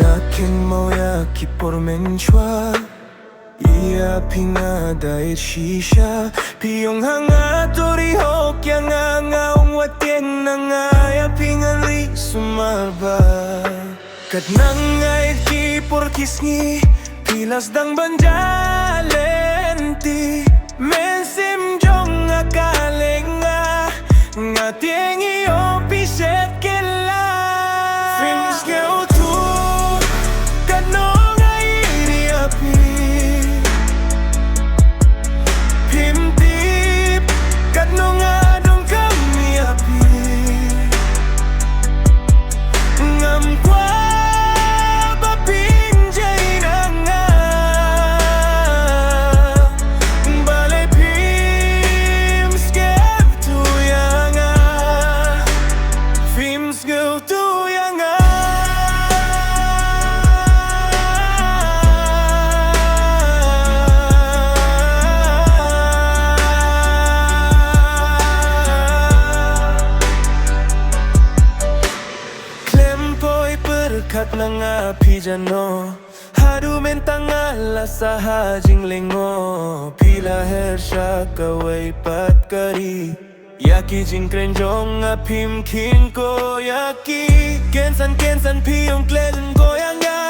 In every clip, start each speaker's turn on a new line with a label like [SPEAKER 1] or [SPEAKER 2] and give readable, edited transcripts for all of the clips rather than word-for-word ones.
[SPEAKER 1] Nakin moyaki por menchua Ia pinga dait shisha Piyong hanga tori hok yang ngaong watien na ngaya pingan ri sumalba Kat nangay ki por kisngi Pilas dang banjalenti Mensim jong akalenga Nga tiengi o piset kela Phim sngew thuh Kat nong ay riapi Phim tip Kat nong adong kami api Ngam kwa bapinjay na nga Balay Phim sngew thuh ya nga Phim sngew thuh ya nga Berkat ng api jano Hadu mentang ala sa hajing lengo Pila hersha kaway pat kari Yaki jing krenjong apim kin ko yaki Kensan piyong kleden ko yang ya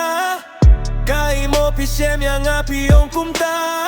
[SPEAKER 1] Kai mo pisem yang api yung kumta